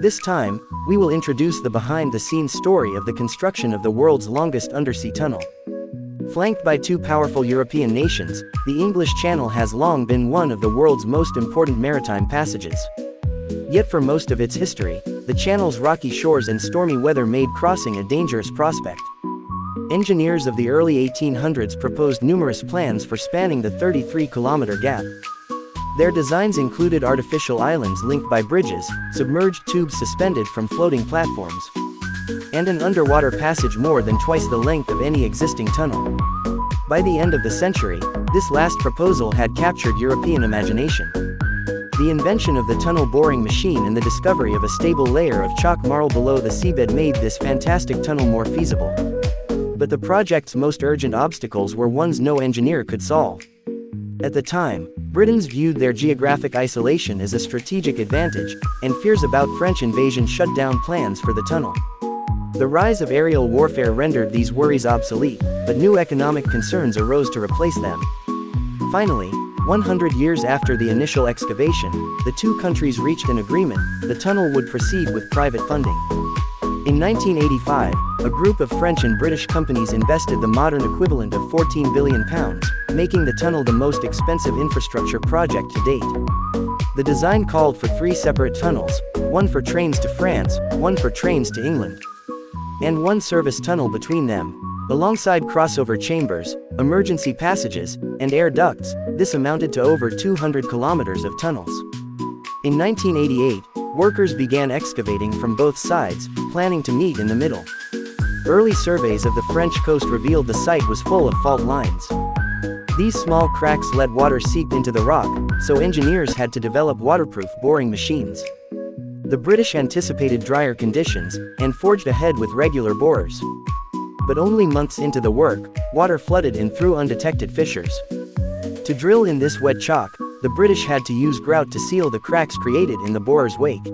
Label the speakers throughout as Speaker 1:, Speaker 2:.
Speaker 1: This time, we will introduce the behind-the-scenes story of the construction of the world's longest undersea tunnel. Flanked by two powerful European nations, the English Channel has long been one of the world's most important maritime passages. Yet for most of its history, the channel's rocky shores and stormy weather made crossing a dangerous prospect. Engineers of the early 1800s proposed numerous plans for spanning the 33-kilometer gap. Their designs included artificial islands linked by bridges, submerged tubes suspended from floating platforms, and an underwater passage more than twice the length of any existing tunnel. By the end of the century, this last proposal had captured European imagination. The invention of the tunnel boring machine and the discovery of a stable layer of chalk marl below the seabed made this fantastic tunnel more feasible. But the project's most urgent obstacles were ones no engineer could solve. At the time, Britons viewed their geographic isolation as a strategic advantage, and fears about French invasion shut down plans for the tunnel. The rise of aerial warfare rendered these worries obsolete, but new economic concerns arose to replace them. Finally, 100 years after the initial excavation, the two countries reached an agreement: the tunnel would proceed with private funding. In 1985, a group of French and British companies invested the modern equivalent of £14 billion, making the tunnel the most expensive infrastructure project to date. The design called for 3 separate tunnels, one for trains to France, one for trains to England, and one service tunnel between them. Alongside crossover chambers, emergency passages, and air ducts, this amounted to over 200 kilometers of tunnels. In 1988, workers began excavating from both sides, planning to meet in the middle. Early surveys of the French coast revealed the site was full of fault lines. These small cracks let water seep into the rock, so engineers had to develop waterproof boring machines. The British anticipated drier conditions, and forged ahead with regular borers. But only months into the work, water flooded in through undetected fissures. To drill in this wet chalk, the British had to use grout to seal the cracks created in the borer's wake,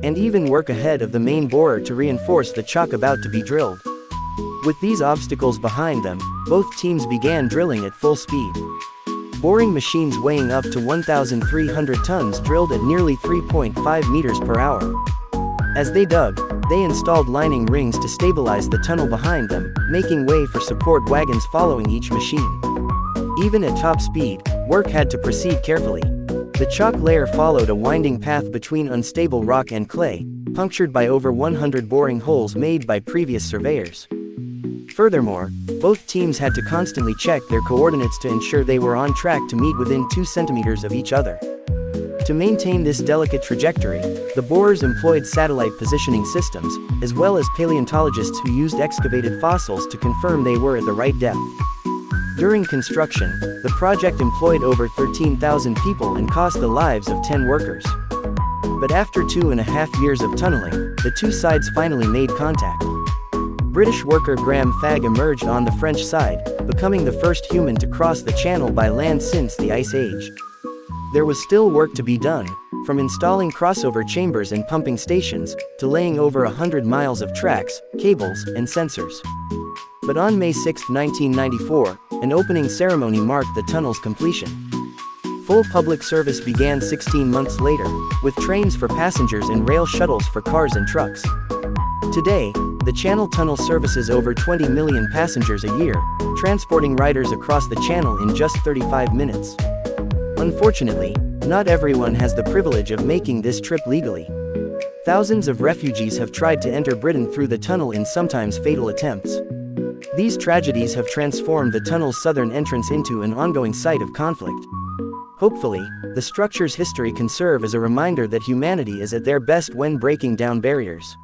Speaker 1: and even work ahead of the main borer to reinforce the chalk about to be drilled. With these obstacles behind them, both teams began drilling at full speed. Boring machines weighing up to 1,300 tons drilled at nearly 3.5 meters per hour. As they dug, they installed lining rings to stabilize the tunnel behind them, making way for support wagons following each machine. Even at top speed, work had to proceed carefully. The chalk layer followed a winding path between unstable rock and clay, punctured by over 100 boring holes made by previous surveyors. Furthermore, both teams had to constantly check their coordinates to ensure they were on track to meet within 2 centimeters of each other. To maintain this delicate trajectory, the borers employed satellite positioning systems, as well as paleontologists who used excavated fossils to confirm they were at the right depth. During construction, the project employed over 13,000 people and cost the lives of 10 workers. But after 2.5 years of tunneling, the two sides finally made contact. British worker Graham Fagg emerged on the French side, becoming the first human to cross the channel by land since the Ice Age. There was still work to be done, from installing crossover chambers and pumping stations, to laying over 100 miles of tracks, cables, and sensors. But on May 6, 1994, an opening ceremony marked the tunnel's completion. Full public service began 16 months later, with trains for passengers and rail shuttles for cars and trucks. Today, the Channel Tunnel services over 20 million passengers a year, transporting riders across the channel in just 35 minutes. Unfortunately, not everyone has the privilege of making this trip legally. Thousands of refugees have tried to enter Britain through the tunnel in sometimes fatal attempts. These tragedies have transformed the tunnel's southern entrance into an ongoing site of conflict. Hopefully, the structure's history can serve as a reminder that humanity is at their best when breaking down barriers.